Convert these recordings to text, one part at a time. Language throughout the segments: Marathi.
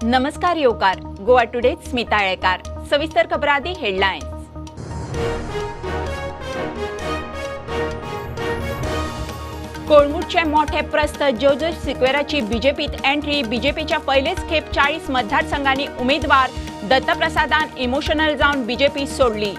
नमस्कार योकार गोवा टुडे स्मिता येळकार सविस्तर खबरादी हेडलाइन्स। कोळंगूटचे मोठे प्रस्त जोसेफ सिक्वेराची बीजेपीत एंट्री। बीजेपीच्या पहिलेच खेप 40 मतदारसंघांनी उमेदवार दत्तप्रसादान इमोशनल जावन बीजेपी सोडली।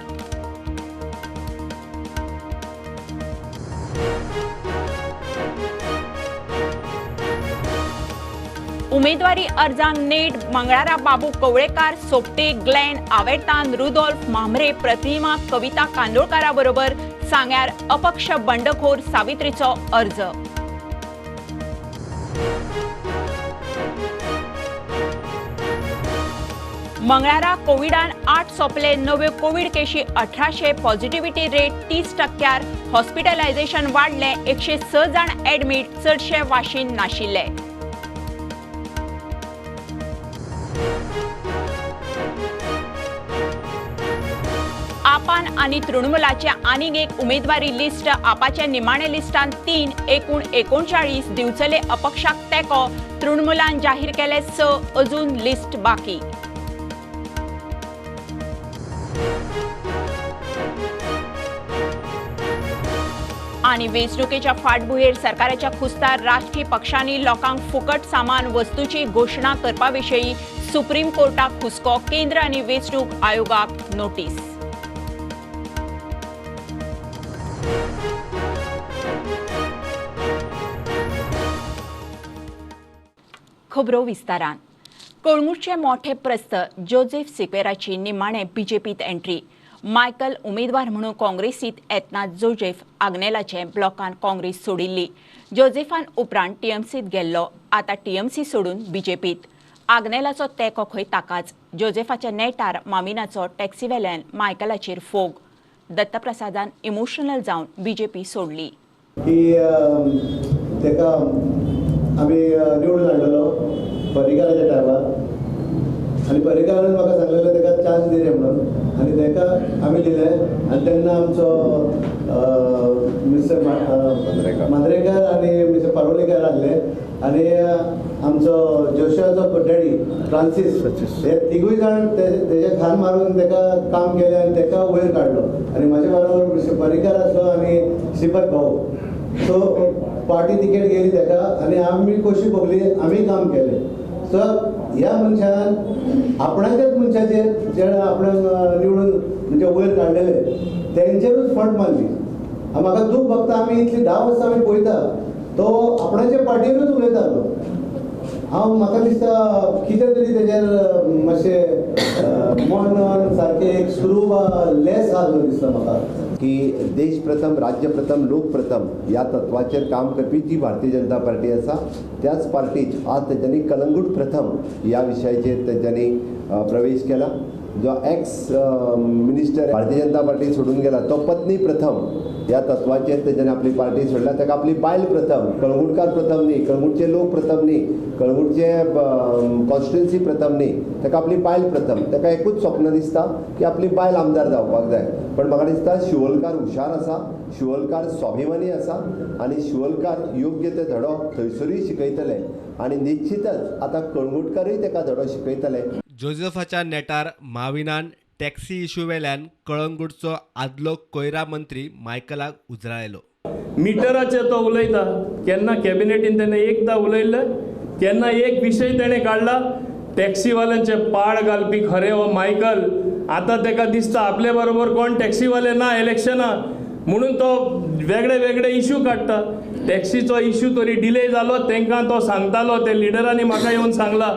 उमेदवारी अर्जांक नेट मंगळारा बाबू कवळेकार, सोपटे, ग्लेन, आवेतान, रुडोल्फ मांभरे, प्रतिमा, कविता कांदोळकारा बरोबर सांग्यार अपक्ष बंडखोर सावित्रीचो अर्ज। मंगळारा कोविडान 8 सोंपले। नव्यो Covid Keshi 1800, positivity rate 30%। Hospitalisation वाढले। 106 जाण एडमिट, चडशे वाशीन नाशिल्ले। आपान आणि तृणमूलाचे आनीक एक उमेदवारी लिस्ट। आपाच्या निमाणे लिस्टान 3 एकूण 39 दिवचले अपक्षाक तेको। तृणमूलान जाहीर केले 6, अजून लिस्ट बाकी। आणि वेंचणुकेच्या फाटभुंयेर सरकाराच्या खुस्तार राजकीय पक्षांनी लोकांक फुकट सामान वस्तूची घोषणा करपाविशयी सुप्रीम कोर्टाक हुस्को। केंद्र आणि वेंचणूक आयोगाक नोटीस। खबरो विस्तारान। कोळंगूटचे मोठे प्रस्त जोसेफ सिक्वेराची निमाणे बीजेपीत एंट्री। मायकल उमेदवार म्हणून काँग्रेसीत येतना जोसेफ आग्नेलाचे ब्लॉकान काँग्रेस सोडिल्ली। जोसेफान उपरांत टीएमसीत गेल्लो, आता टीएमसी सोडून बीजेपीत। आग्नेलाचो तेंको खंय ताकाच। जोसेफाच्या नेटार मामिनाचो टॅक्सीवेल्यान मायकलाचेर फोग। दत्तप्रसादान इमोशनल जावन बीजेपी सोडली। आम्ही निवडून हाडलेलो पर्रीकाराच्या टायमार आनी पर्रीकारान म्हाका सांगलेलें तेका चान्स दिले म्हणून आनी तेका आमी दिले। आनी तेन्ना आमचो मिस्टर मांद्रेकर आनी मिस्टर पार्वलेकर आसले आनी आमचो जोशाचो डॅडी फ्रांसीस, हे तिगूय जाण तेजे खान मारून तेका काम केलें आनी तेका वयर काडलो। आनी म्हाज्या बरोबर मिस्टर पर्रीकार आसलो आनी श्रीपत भाऊ। सो पार्टी तिकेट गेली तेका आनी आमी कशी भोगली, आमी काम केलें। सो ह्या मनशान आपणाच्याच मनशाचेर जे आपणाक निवडून म्हणजे वयर काडलेले तेंचेरूच फट मारली। म्हाका दूख भोगता, आमी इतली 10 वर्सां आमी पळयता तो आपणाच्या पार्टीरूच उलयतालो। म्हाका दिसता कितें तरी तेजेर मातशें मन सारकें एक सुरू लेस आसलो दिसता म्हाका की देश प्रथम, राज्य प्रथम, लोक प्रथम या तत्वाचेर काम करपी जी भारतीय जनता पार्टी आसा त्याच पार्टीच आज तेंच्यांनी कलंगूट प्रथम या विशयाचेर तेंच्यांनी प्रवेश केला। जो ex minister Bharatiya Janata party सोडून गेला तो पत्नी प्रथम या तत्वाचेर तेंच्यांनी आपली पार्टी सोडल्या। ताका आपली बायल प्रथम, कळंगूटकार प्रथम न्ही, कळंगूटचे लोक प्रथम न्ही, कळंगूटचे कॉन्स्टिट्युएन्सी प्रथम न्ही, ताका आपली बायल प्रथम। ताका एकूच स्वप्न दिसता की आपली बायल आमदार जावपाक जाय। पण म्हाका दिसता शिवोलकार हुशार आसा, शिवोलकार स्वाभिमानी आसा आनी शिवोलकार योग्य ते धडो थंयसरूय शिकयतले आनी निश्चितच आता कळंगूटकारूय ताका धडो शिकयतले। जोसेफाच्या नेटार माविनान टॅक्सी इश्यू वेल्यान कळंगूटचो आदलो कोयरा मंत्री मायकलाक उजरायलो। मिटराचे तो उलयता, केन्ना कॅबिनेटीन तेणें एकदां उलयल्लें, केन्ना एक विशय तेणें काडला टॅक्सीवाल्यांचे पाड घालपी खरें हो मायकल। आतां ताका दिसता आपले बरोबर कोण टॅक्सीवाले ना इलेक्शना म्हणून तो वेगळे वेगळे इश्यू काडटा। टॅक्सीचो इश्यू तरी डिले जालो तांकां तो सांगतालो, ते लिडरांनी म्हाका येवन सांगला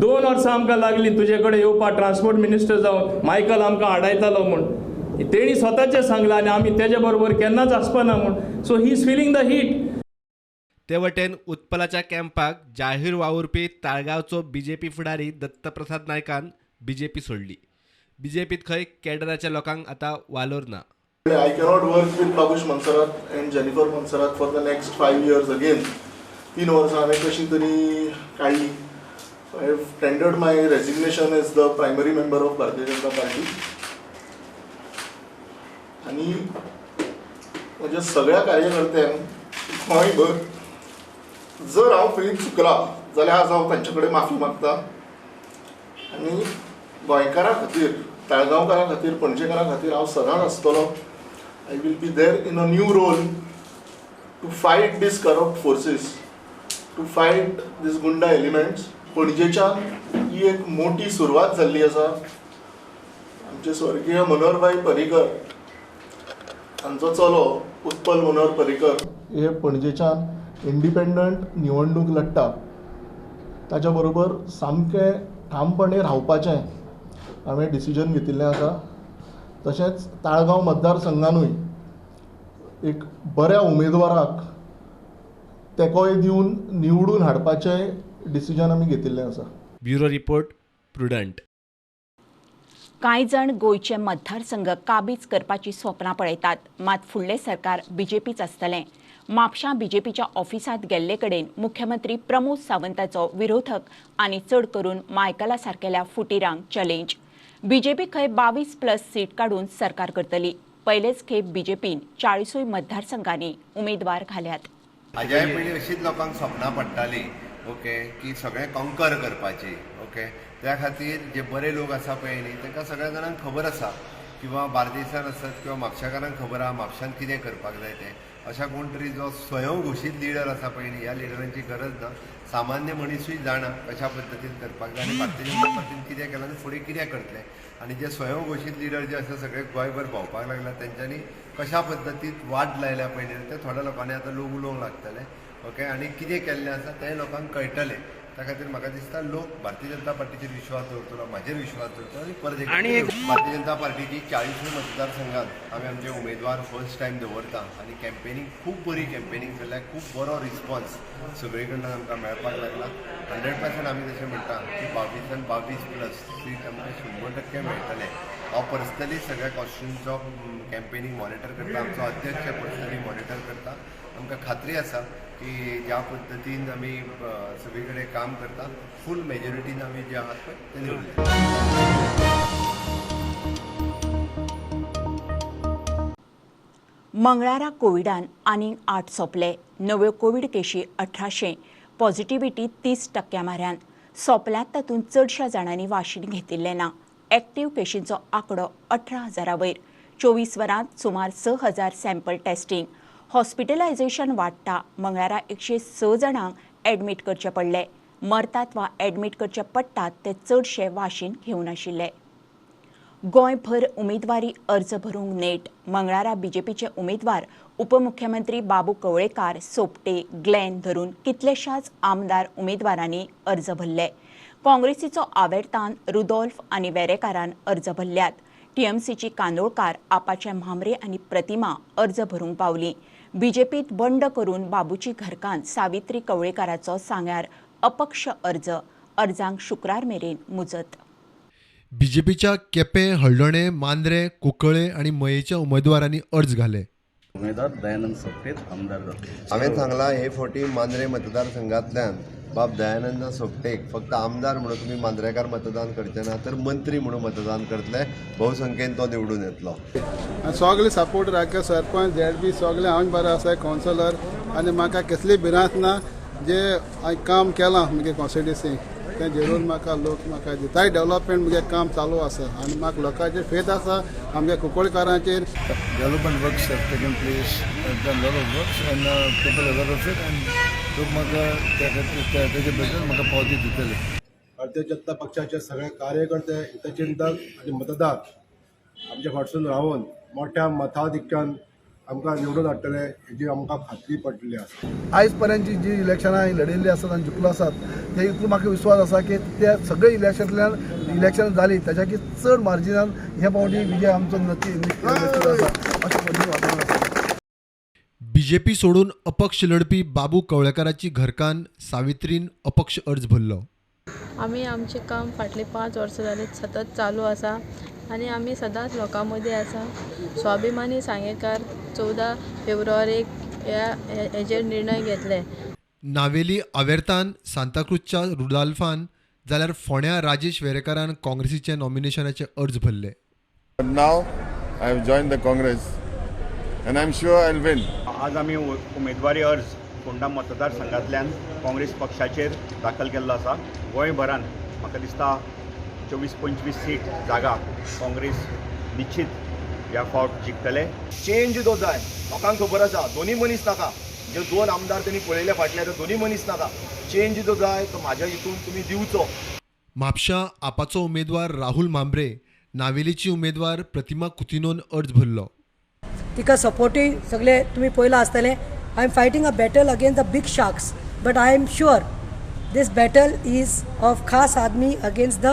2 वर्सां आमकां लागली तुजे कडेन येवपाक ट्रान्सपोर्ट मिनिस्टर जावन, मायकल आमकां आडायतालो म्हूण तेणी स्वताचें सांगलां आनी आमी तेजे बरोबर केन्नाच आसपाना म्हूण। So he is feeling the heat. ते वटेन उत्पलाच्या कॅम्पाक जाहीर वावुरपी ताळगांवचो बीजेपी फुडारी दत्तप्रसाद नायकान बीजेपी सोडली। बीजेपीत खंय कॅडराच्या लोकांक आता वालोर ना। I cannot work with Babush Mansarat and Jennifer Mansarat for the next 5 years again. 3 वर्सां हांवें कशी तरी काडली। I have tendered my resignation as the primary member of Bharatiya Janata Party. आणि म्हणजे सगळ्या कार्यकर्त्यांक गोंयभर जर हांव खंय चुकला जाल्यार आज हांव तांचे कडेन माफी मागता। आनी गोंयकारां खातीर, ताळगांवकारां खातीर, पणजेकारां खातीर हांव सदांच आसतलो. I will be there in a new role to fight these corrupt forces, to fight these goonda elements. पणजेच्यान ही एक मोठी सुरवात जाल्ली आसा. आमचे स्वर्गीय मनोहरभाई पर्रीकर हांचो चलो उत्पल मनोहर पर्रीकर हे पणजेच्यान इंडिपेंडंट निवडणूक लडटा. ताच्या बरोबर सामकें ठामपणे रावपाचें हांवें डिसिजन घेतिल्लें आसा. तशेंच ताळगांव मतदारसंघानूय एक बऱ्या उमेदवाराक तेंकोय दिवन निवडून हाडपाचें डिसिजन आमी घेतिल्लें आसा. Bureau report prudent. कांय जाण गोंयचे मतदारसंघ काबीज करपाची स्वप्नां पळयतात, मात फुडलें सरकार बीजेपीच आसतलें. म्हापशां बीजेपीच्या ऑफिसांत गेल्ले कडेन मुख्यमंत्री प्रमोद सावंताचो विरोधक आनी चड करून मायकला सारकेल्या फुटीरांक चॅलेंज. बीजेपी खंय 22+ सीट काडून सरकार करतली. पयलेच खेप बीजेपीन 40 मतदारसंघांनी उमेदवार घाल्यात. हाज्याय पयलीं अशीच लोकांक स्वप्नां पडटालीं ओके की सगळें कॉन्कर करपाची ओके. त्या खातीर जे बरे लोक आसा पळय न्ही तांकां सगळ्या जाणांक खबर आसा किंवा बार्देसान आसत किंवा म्हापशाकारांक खबर आहा म्हापशांत कितें करपाक जाय तें. अशा कोण तरी जो स्वयं घोशीत लिडर आसा पळय न्ही ह्या लिडरांची गरज ना. सामान्य मनीसूय जाणा कशा पद्दतीन करपाक जाय आनी भारतीय जनता पार्टीन कितें केलां आनी फुडें कितें करतलें. आनी जे स्वयं घोशीत लिडर जे आसा सगळे गोंयभर भोंवपाक लागला तेंच्यांनी कशा पद्दतीन वाट लायल्या पळय न्ही ते थोड्या लोकांनी आतां लोक उलोवंक लागतले ओके. आनी कितें केल्लें आसा तें लोकांक कळटलें. त्या खातीर म्हाका दिसता लोक भारतीय जनता पार्टीचेर विश्वास दवरतलो, म्हाजेर विश्वास दवरतलो आनी परत एक भारतीय जनता पार्टीची 40 मतदारसंघात आमी आमचे उमेदवार फर्स्ट टायम दवरता आनी कॅम्पेनींग खूब बरी कॅम्पेनींग जाल्या, खूब बरो रिस्पॉन्स सगळे कडल्यान आमकां मेळपाक लागला. 100% आमी तशें म्हणटा की 22+22 सीट आमकां 100% मेळटले. हांव पर्सनली सगळ्या कॉन्स्टिट्युन्सीचो कॅम्पेनींग मॉनिटर करता, आमचो अध्यक्ष पर्सनली मॉनिटर करता. आमकां खात्री आसा की ज्या पद्दतीन आमी सगळे कडेन काम करता फूल मेजॉरिटीन आमी जे आहात पळय ते निवडले. मंगळारा कोविडान आनीक 8 सोंपले. नव्यो कोविड केशी 1800, पॉझिटिव्हिटी 30% म्हऱ्यान. सोंपल्यात तातूंत चडशा जाणांनी वाशीन घेतिल्लें ना. एक्टीव केशींचो आंकडो 18,000 वयर. 24 वरांत सुमार 6,000 सॅम्पल टेस्टिंग. हॉस्पिटलायझेशन वाडटा. मंगळारा 106 जाणांक एडमीट करचे पडले. मरतात वा एडमीट करचे पडटात ते चडशे वाशीन घेवन आशिल्ले. गोंयभर उमेदवारी अर्ज भरूंक नेट. मंगळारा बीजेपीचे उमेदवार उपमुख्यमंत्री बाबू कवळेकार, सोपटे, ग्लेन धरून कितलेशाच आमदार उमेदवारांनी अर्ज भरले. काँग्रेसीचो आवेर्तान, रुदोल्फ आनी वेरेकारान अर्ज भरल्यात. टीएमसीची कांदोळकार, आपाचे म्हांबरे आनी प्रतिमा अर्ज भरूंक पावली. बीजेपीत बंड करून बाबूची घरकान्न सावित्री कवळेकाराचो सांग्यार अपक्ष अर्ज. अर्जांक शुक्रार मेरेन मुजत. बीजेपीच्या केपें, हळदोणे, मांद्रे, कुंकळे आणि मयेच्या उमेदवारांनी अर्ज घाले. उमेदवार दयानंद सोपटे आमदार जातले. हांवें सांगलां हे फावटी मांद्रे मतदारसंघांतल्यान बाब दयानंद सोपटेक फक्त आमदार म्हणून तुमी मांद्रेकार मतदान करचे ना तर मंत्री म्हणून मतदान करतले. भोवसंख्येन तो निवडून येतलो. सगळे सपोर्ट राखले, सरपंच ZB सगळे हांव बरें आसा, कावन्सिलर, आनी म्हाका कसली भिरांत ना. जे हांवें काम केलां म्हगे कॉन्स्टिट्युन्सीक तें जरूर म्हाका लोक म्हाका दिताय. डेव्हलपमेंट म्हजें काम चालू आसा आनी म्हाका लोकांचेर फेथ आसा, आमच्या कुंकळकारांचेर. Development works have taken place, have done lot of works and people have lot of it and लोक म्हाका तेजे बद्दल म्हाका पावती दितले. भारतीय जनता पक्षाचे सगळे कार्यकर्ते, हितचिंतक आनी मतदार आमच्या फाटसून रावन मोठ्या मताधिक्यान आमकां निवडून हाडटले हेजी आमकां खात्री पडलेली आसा. आयज पर्यंतची जी इलेक्शनां लढिल्ली आसात आनी जिखलो आसात ते इतलो म्हाका विश्वास आसा की त्या सगळे इलेक्शन जाली त्याच्याकी चड मार्जिनान हे फावटी विजय आमचो निश्चित आसा अशें पद्दतीन वातावरण आसा. बीजेपी सोडून अपक्ष लढपी बाबू कवळेकाराची घरकान्न सावित्रीन अपक्ष अर्ज भरलो. आमी आमचें काम फाटलीं 5 वर्सां जालीं सतत चालू आसा आनी आमी सदांच लोकां मदीं आसा. स्वाभिमानी सांगेकार 14 फेब्रुवारीक हेजेर निर्णय घेतले. नावेली आवेर्तान, सांताक्रूजच्या रुदाल्फान जाल्यार फोंड्या राजेश वेरेकारान काँग्रेसीचे नॉमिनेशनाचे अर्ज भरले. Now I have joined the Congress and I am sure I will win. आज आमी उमेदवारी अर्ज फोंडा मतदारसंघांतल्यान काँग्रेस पक्षाचेर दाखल केल्लो आसा. गोंयभरान म्हाका दिसता 24-25 सीट जागा काँग्रेस निश्चित ह्या फावट जिखतले. चेंज जो जाय लोकांक खबर आसा, दोनूय मनीस नाका. जे 2 आमदार त्यांनी पळयले फाटल्या ते दोनूय मनीस नाका. चेंज जो जाय तो म्हाज्या हितून तुमी दिवचो. म्हापशां आपाचो उमेदवार राहुल मांब्रे, नावेलीची उमेदवार प्रतिमा कुतिनोन अर्ज भरलो. तिका सपोर्टी सगळे तुम्ही पळयलां आसतलें. I am fighting a battle against the big sharks, but I am sure this battle is of खास आदमी अगेन्स्ट द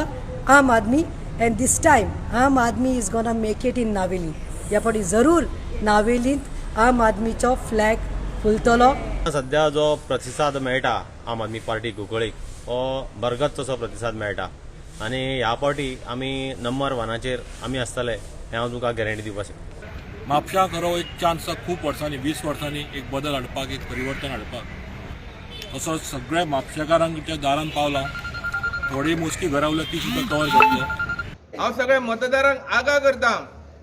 आम आदमी, and this time Aam Aadmi is gonna make it in Navelim. ह्या फावटी जरूर नावेलींत आम आदमीचो फ्लॅग फुलतलो. सध्या जो प्रतिसाद मेळटा आम आदमी पार्टी कुंकळीक हो बरगत तसो प्रतिसाद मेळटा आनी ह्या फावटी आमी नंबर 1चेर आमी आसतले हें हांव तुमकां गॅरंटी दिवपाक शकता. म्हापशां खरो एक चान्स खूब वर्सांनी 20 वर्सांनी एक बदल हाडपाक, एक परिवर्तन हाडपाक. असो सगळ्या म्हापशेकारांच्या दारान पावला. थोडी मोजकी घरां उरल्या ती सुद्दां कवर करतलो. हांव सगळ्या मतदारांक आगाह करता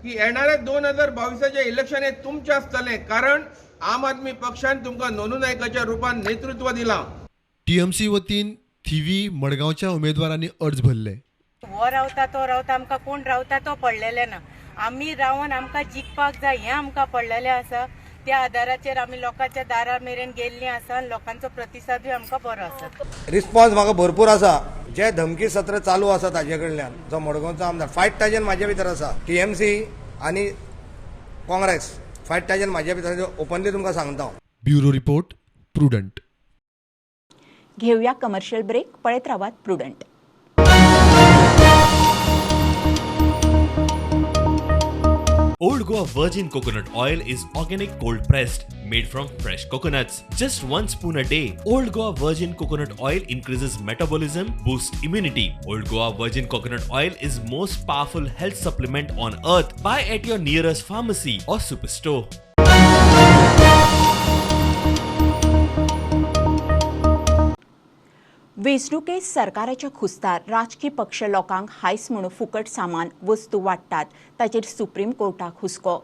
की येणाऱ्या 2022च्या इलेक्शनात तुमचें आसतलें, कारण आम आदमी पक्षान तुमकां नोंदू नायकाच्या रुपान नेतृत्व दिलां. टीएमसी वतीन थिवी मडगांवच्या उमेदवारांनी अर्ज भरले. हो रावता तो रावता, आमकां कोण रावता तो पडलेले ना. आमी रावन आमकां जिखपाक जाय हें आमकां पडलेलें आसा. त्या आदाराचेर आमी लोकांच्या दारा मेरेन गेल्लीं आसा आनी लोकांचो प्रतिसादूय आमकां बरो आसा. रिस्पॉन्स म्हाका भरपूर आसा. जे धमकी सत्र चालू आसा ताजे कडल्यान जो मडगांवचो आमदार फायट ताजेन म्हाजे भितर आसा. टीएमसी आनी काँग्रेस फायट ताजेन म्हाजे भितर ओपनली तुमकां सांगता. Bureau report prudent. घेऊया कमर्शियल ब्रेक. पळत रावात prudent. Old Goa Virgin Coconut Oil is organic cold pressed, made from fresh coconuts. Just 1 spoon a day. Old Goa Virgin Coconut Oil increases metabolism, boosts immunity. Old Goa Virgin Coconut Oil is most powerful health supplement on earth. Buy at your nearest pharmacy or superstore. वेंचणुकेत सरकाराच्या खुस्तार राजकीय पक्ष लोकांक हायस म्हणून फुकट सामान वस्तू वाडटात ताचेर सुप्रीम कोर्टाक हुस्को.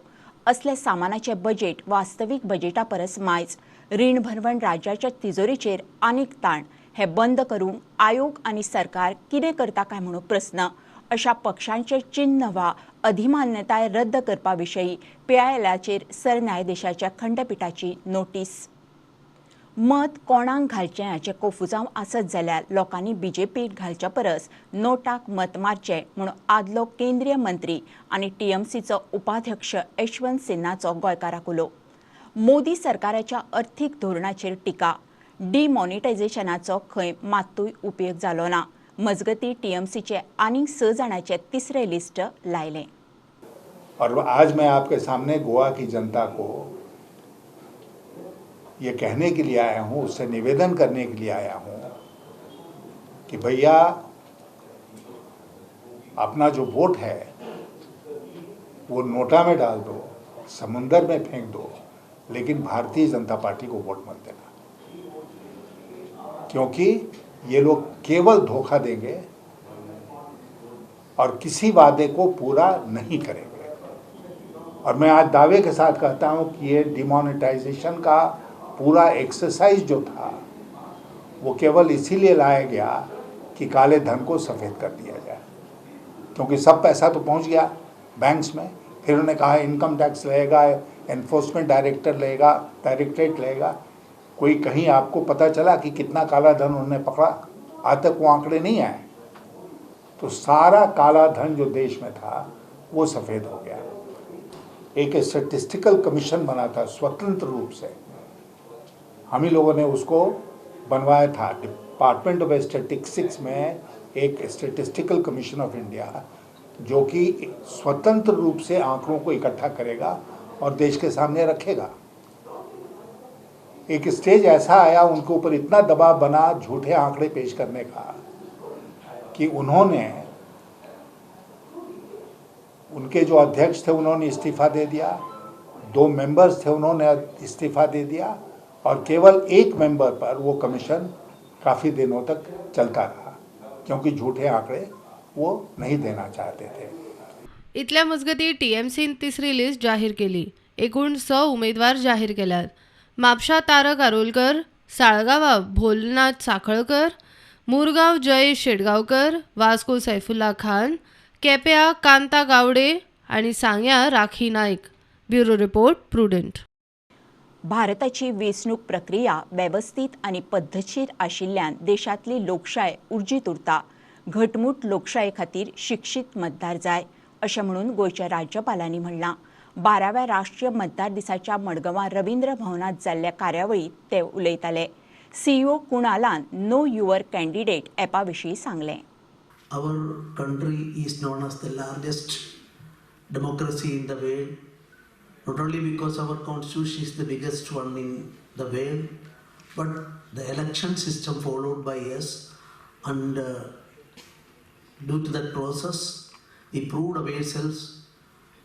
असले सामानाचे बजेट वास्तवीक बजेटा परस मायज. रीण भरवण राज्याच्या तिजोरीचेर आनीक ताण. हे बंद करूंक आयोग आनी सरकार कितें करता काय म्हणून प्रस्न. अशा पक्षांचे चिन्ह वा अधिमान्यताय रद्द करपा विशयी PILचेर सरन्यायाधीशाच्या खंडपीठाची नोटीस. मत कोणाक घालचें हाचे कोफुजांव आसत जाल्यार लोकांनी BJPक घालच्या परस नोटाक मत मारचें म्हणून आदलो केंद्रीय मंत्री आनी TMCचो उपाध्यक्ष यशवंत सिन्हाचो गोंयकाराक उलो. मोदी सरकाराच्या अर्थीक धोरणाचेर टिका. डिमॉनिटायझेशनाचो खंय मात्तूय उपयोग जालो ना. मजगतीं TMCचे आनीक 6 जाणांचे तिसरे लिस्ट लायलें. और आज मैं आपके सामने गोवा की जनता को ये कहने के लिए आया हूँ, उससे निवेदन करने के लिए आया हूँ कि भैया अपना जो वोट है वो नोटा में डाल दो, समुंदर में फेंक दो, लेकिन भारतीय जनता पार्टी को वोट मत देना, क्योंकि ये लोग केवल धोखा देंगे और किसी वादे को पूरा नहीं करेंगे. और मैं आज दावे के साथ कहता हूँ कि ये डिमोनेटाइजेशन का पूरा एक्सरसाइज जो था वो केवल इसीलिए लाया गया कि काले धन को सफ़ेद कर दिया जाए, क्योंकि सब पैसा तो पहुंच गया बैंक्स में. फिर उन्होंने कहा इनकम टैक्स लगेगा, एनफोर्समेंट डायरेक्टरेट लेगा. कोई कहीं आपको पता चला कि कितना काला धन उन्होंने पकड़ा? आज तक वो आंकड़े नहीं आए. तो सारा काला धन जो देश में था वो सफ़ेद हो गया. एक स्टैटिस्टिकल कमीशन बना था स्वतंत्र रूप से, हम ही लोगों ने उसको बनवाया था. डिपार्टमेंट ऑफ स्टैटिस्टिक्स में एक स्टैटिस्टिकल कमीशन ऑफ इंडिया जो कि स्वतंत्र रूप से आंकड़ों को इकट्ठा करेगा और देश के सामने रखेगा. एक स्टेज ऐसा आया उनके ऊपर इतना दबाव बना झूठे आंकड़े पेश करने का कि उन्होंने, उनके जो अध्यक्ष थे उन्होंने इस्तीफा दे दिया, 2 मेंबर्स थे उन्होंने इस्तीफा दे दिया, और केवल 1 मेंबर पर वो कमीशन काफ़ी दिनों तक चलता रहा, क्योंकि झूठे आंकड़े वो नहीं देना चाहते थे. इतल्या मजगती TMCन तिसरी लिस्ट जाहीर केली. एकूण 6 उमेदवार जाहीर केल्यात. म्हापशा तारक आरोलकर, साळगांवा भोलनाथ साखळकर, मुरगांव जयेश शेटगांवकर, वास्को सैफुल्ला खान, केप्यां कांता गावडे आनी सांग्यां Rakhi Naik. Bureau report Prudent. भारताची वेंचणूक प्रक्रिया वेवस्थीत आनी पद्धतशीर आशिल्ल्यान देशांतली लोकशाय उर्जीत उरता. घटमूट लोकशाये खातीर शिक्षीत मतदार जाय अशें म्हणून गोंयच्या राज्यपालांनी म्हणलां. 12व्या राष्ट्रीय मतदार दिसाच्या मडगांवां रवींद्र भवनांत जाल्ल्या कार्यावळींत ते उलयताले. CEO कुणालान नो युअर कॅन्डिडेट एपा विशीं सांगलें. Our country is known as the largest democracy in the world, not only because our constitution is the biggest one in the world, but the election system followed by us, and due to that process, we proved ourselves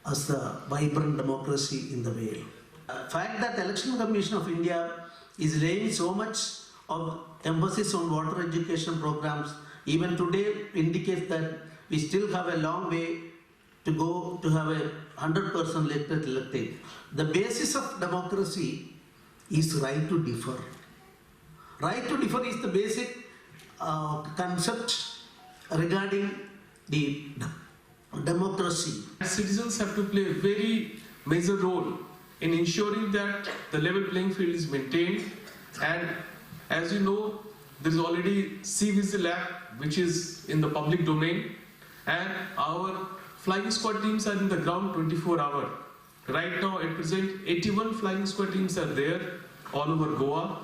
as the vibrant democracy in the world. The fact that the Election Commission of India is laying so much of emphasis on voter education programs even today indicates that we still have a long way to go to have a 100% elected. The basis of democracy is right to differ. Right to differ is the basic concept regarding the democracy. Citizens have to play a very major role in ensuring that the level playing field is maintained, and as you know, there is already C-Vigil app which is in the public domain, and our flying squad teams are in the ground 24-hour. Right now, at present, 81 flying squad teams are there all over Goa,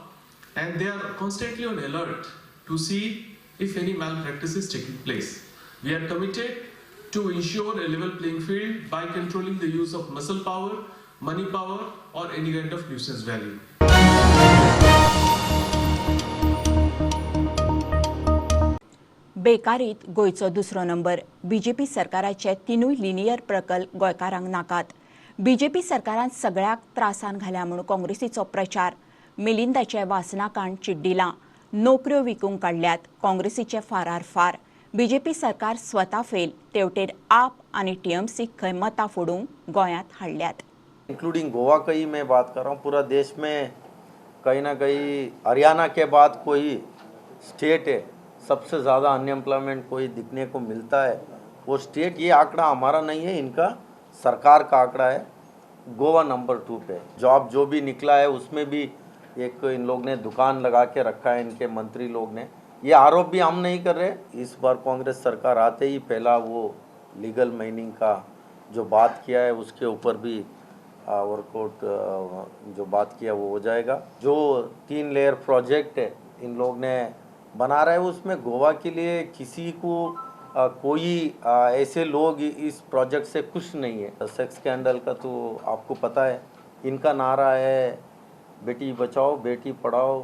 and they are constantly on alert to see if any malpractice is taking place. We are committed to ensure a level playing field by controlling the use of muscle power, money power, or any kind of nuisance value. बेकारीत गोंयचो दुसरो नंबर. बीजेपी सरकाराचे तिनूय लिनियर प्रकल्प गोंयकारांक नाकात. बीजेपी सरकारान सगळ्याक त्रासान घाल्या म्हणून काँग्रेसीचो प्रचार. मिलिंदाचे वासनाकांड चिड्डिलां. नोकऱ्यो विकूंक काडल्यात. काँग्रेसीचे फारार फार. बीजेपी सरकार स्वता फेल. तेवटेर आप आनी TMC खंय मतां फोडूंक गोंयांत हाडल्यात. इंक्लूडिंग गोवा का ही मैं बात कर रहा हूँ. पूरा देश में कहीं ना कहीं हरियाणा के बाद कोई स्टेट है सबसे ज़्यादा अनएम्प्लॉयमेंट कोई दिखने को मिलता है वो स्टेट. ये आंकड़ा हमारा नहीं है, इनका सरकार का आंकड़ा है. गोवा नंबर 2 पे. जॉब जो भी निकला है उसमें भी एक इन लोग ने दुकान लगा के रखा है, इनके मंत्री लोग ने. ये आरोप भी हम नहीं कर रहे. इस बार कांग्रेस सरकार आते ही पहला वो लीगल माइनिंग का जो बात किया है उसके ऊपर भी वर्कआउट जो बात किया वो हो जाएगा. जो 3 लेयर प्रोजेक्ट है इन लोग ने बना रहा है उसमें गोवा के लिए किसी को कोई ऐसे लोग इस प्रोजेक्ट से खुश नहीं है. सेक्स स्कैंडल का तो आपको पता है, इनका नारा है बेटी बचाओ बेटी पढ़ाओ.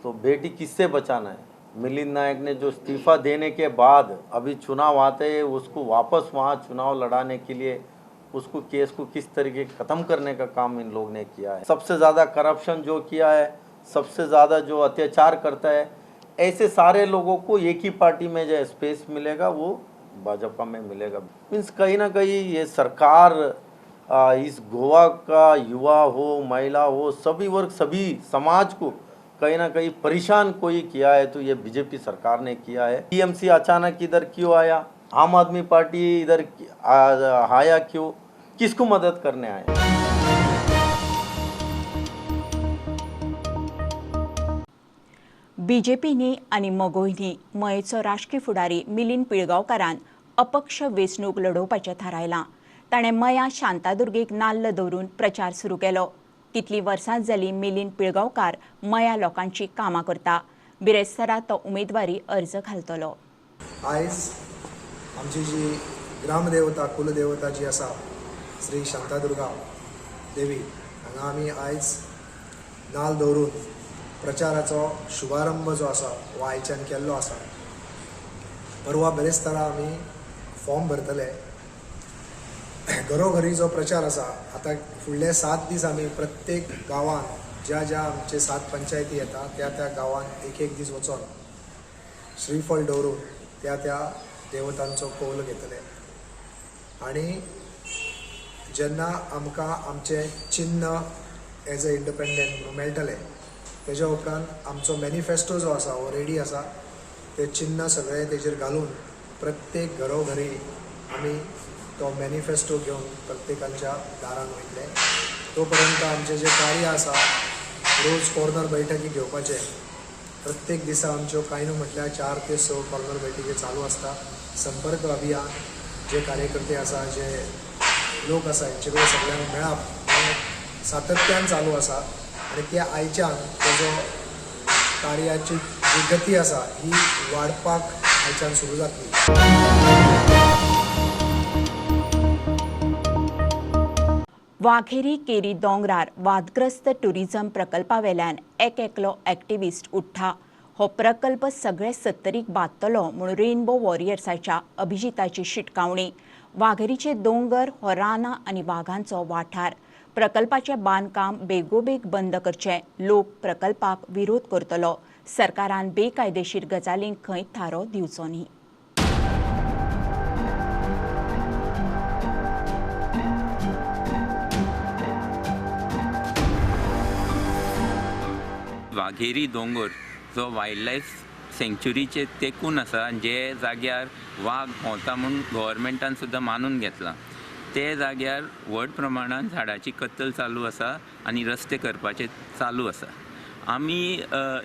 तो बेटी किससे बचाना है? मिलिंद नायक ने जो इस्तीफा देने के बाद अभी चुनाव आते हैं उसको वापस वहाँ चुनाव लड़ाने के लिए उसको केस को किस तरीके ख़त्म करने का काम इन लोग ने किया है. सबसे ज़्यादा करप्शन जो किया है, सबसे ज़्यादा जो अत्याचार करता है, ऐसे सारे लोगों को एक ही पार्टी में जो स्पेस मिलेगा वो भाजपा में मिलेगा. मीन्स कहीं ना कहीं ये सरकार इस गोवा का युवा हो महिला हो सभी वर्ग सभी समाज को कहीं ना कहीं परेशान कोई किया है तो ये बीजेपी सरकार ने किया है. TMC अचानक इधर क्यों आया? आम आदमी पार्टी इधर आया क्यों? किसको मदद करने आया? बीजेपीनी आनी मोगोयनी मयेचो राजकीय फुडारी मिलिंद पिळगांवकारान अपक्ष वेंचणूक लडोवपाचें थारायलां. ताणें मया शांतादुर्गेक नाल्ल दवरून प्रचार सुरू केलो. कितलीं वर्सां जालीं मिलिंद पिळगांवकार मया लोकांची कामां करता. बिरेस्तारा तो उमेदवारी अर्ज घालतलो. आयज आमची जी ग्रामदेवता कुलदेवता जी आसा श्री शांतादुर्गा देवी हांगा आमी आयज नाल्ल दवरून प्रचाराचो शुभारंभ जो आसा हो आयच्यान केल्लो आसा. परवा बेरेस्तारा आमी फॉर्म भरतले. घरोघरी जो प्रचार आसा आतां फुडले 7 दीस आमी प्रत्येक गांवांत ज्या ज्या आमचे 7 पंचायती येता त्या त्या गांवांत एक दीस वचून श्रीफळ दवरून त्या त्या देवतांचो कौल घेतले. आनी जेन्ना आमकां आमचें चिन्ह एज अ इंडिपेंडंट मेळटलें तेज्या उपरांत आमचो मॅनिफेस्टो जो आसा हो रेडी आसा. ते चिन्ह सगळे तेजेर घालून प्रत्येक घरोघरी आमी तो मॅनिफेस्टो घेवन प्रत्येकाच्या दारान वयतले. तो पर्यंत आमचें जें कार्य आसा रोज कॉर्नर बैठकी घेवपाचे. प्रत्येक दिसा आमच्यो कांय न्हू म्हटल्यार 4 ते 6 कॉर्नर बैठकी चालू आसता. संपर्क अभियान जे कार्यकर्ते आसा, जे लोक आसा हेंचे कडेन सगळ्यांक मेळप हें सातत्यान चालू आसा. आनी त्या आयच्यान तेजो कार्याची जी गती आसा ही वाडपाक आयच्यान सुरू जातली. वाघेरी केरी दोंगरार वादग्रस्त टुरिझम प्रकल्पावेल्यान एकलो एक्टिविस्ट उठ्ठा. हो प्रकल्प सगळे 70क बादतलो म्हूण रेनबो वॉरियर्साच्या अभिजिताची शिटकावणी. वाघेरीचे दोंगर हो रानां आनी वाघांचो वाठार. प्रकल्पाचें बांदकाम बेगोबेग बंद करचें. लोक प्रकल्पाक विरोध करतलो. सरकारान बेकायदेशीर गजालींक खंय थारो दिवचो न्ही. वाघेरी दोंगर जो वायल्ड लायफ सँक्च्युरीचे तेंकून आसा, जे जाग्यार वाघ भोंवता म्हूण गव्हर्मेंटान सुद्दां मानून घेतला. ते जाग्यार व्हड प्रमाणांत झाडाची कत्तल चालू आसा आनी रस्ते करपाचे चालू आसा. आमी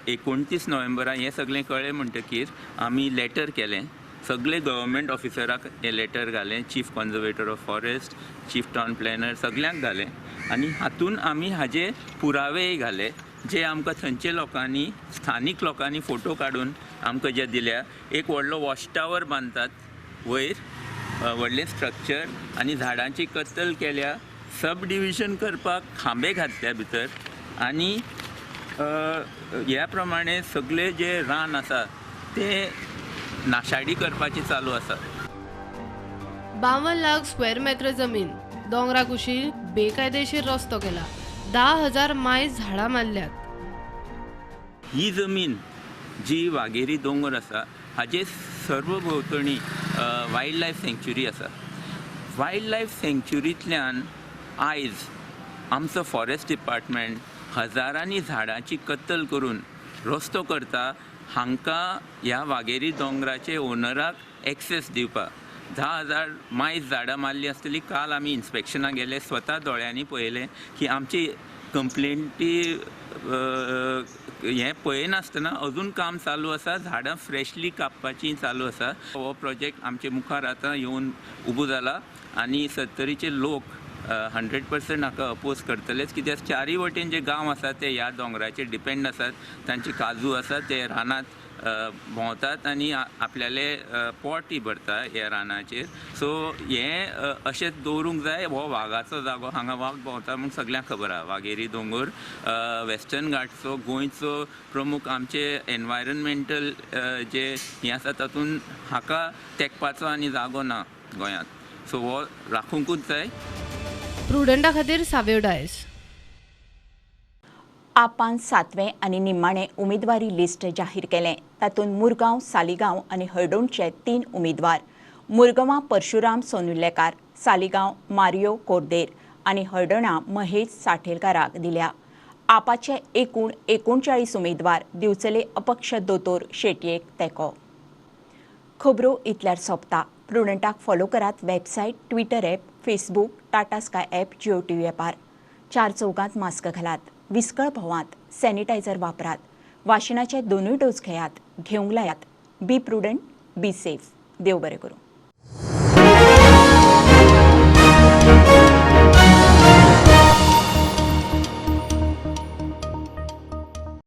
29 नोव्हेंबराक हें सगळें कळ्ळें म्हणटकीर आमी लेटर केलें. सगळे गव्हर्मेंट ऑफिसराक हें लेटर घालें. Chief conservator of forest, chief town planner सगळ्यांक घालें. आनी हातून आमी हाजे पुरावेय घाले जे आमकां थंयचे लोकांनी, स्थानीक लोकांनी फोटो काडून आमकां जे दिल्या. एक व्हडलो वॉच टावर बांदतात वयर, व्हडलें स्ट्रक्चर, आनी झाडांची कत्तल केल्या. सब डिविजन करपाक खांबे घातल्या भितर. आनी ह्या प्रमाणे सगळे जे रान आसा ते नाशाडी करपाची चालू आसा. 52 लाख स्क्वेअर मीटर जमीन दोंगरा कुशीक बेकायदेशीर रस्तो केला. 10,000 मायज झाडां मारल्यात. ही जमीन जी वाघेरी दोंगर आसा हाजे सर्वभोंवतणी वायल्ड लायफ सँक्च्युरी आसा. वायल्ड लायफ सँक्च्युरींतल्यान आयज आमचो फॉरेस्ट डिपार्टमेंट हजारांनी झाडांची कत्तल करून रस्तो करता. हांकां ह्या वाघेरी दोंगराचे ओनराक एक्सेस दिवपाक 10,000 मायज झाडां मारली आसतली. काल आमी इन्स्पेक्शनाक गेले, स्वता दोळ्यांनी पळयलें की आमची कंप्लेंटी हें पळयनासतना अजून काम चालू आसा. झाडां फ्रेशली कापपाची चालू आसा. हो प्रोजेक्ट आमचे मुखार आतां येवन उबो जाला आनी 70चे लोक 100% हाका अपोज करतलेच. कित्याक चारी वटेन जे गांव आसात ते ह्या दोंगराचेर डिपेंड आसात. तांची काजू आसात, ते रानांत भोंवतात आनी आपल्याले पोटय भरता ह्या रानाचेर. सो हें अशेंच दवरूंक जाय. हो वाघाचो जागो, हांगा वाघ भोंवता म्हूण सगळ्यांक खबर आहा. वाघेरी दोंगर वेस्टर्न घाट्सचो गोंयचो प्रमुख आमचे एनवायरमेंटल जे हें आसा तातूंत हाका तेंकपाचो आनी जागो ना गोंयांत. सो हो राखूंकूच जाय. प्रुडंटा खातीर सावेव डायस. आपान 7वें आनी निमाणें उमेदवारी लिस्ट जाहीर केलें. तातूंत मुरगांव, सालिगांव आनी हळडोणचे 3 उमेदवार. मुरगांवां परशुराम सोनुलेकार, सालिगांव मारियो कोर्देर आनी हळडोणा महेश साठेलकाराक दिल्या. आपाचे एकूण 39 उमेदवार दिवचले अपक्ष दोतोर शेटयेक तेंको. खबरो इतल्यार सोंपता. प्रुडंटाक फॉलो करात website, Twitter app, Facebook, Tata Sky app, Jio TV ॲपार. 4 चौगांत मास्क घालात, विस्कळ भोंवात, सॅनिटायझर वापरात, वाशिनाचे 2 डोस घेयात, घेवंक लायात. बी प्रुडंट, बी सेफ. देव बरें करूं.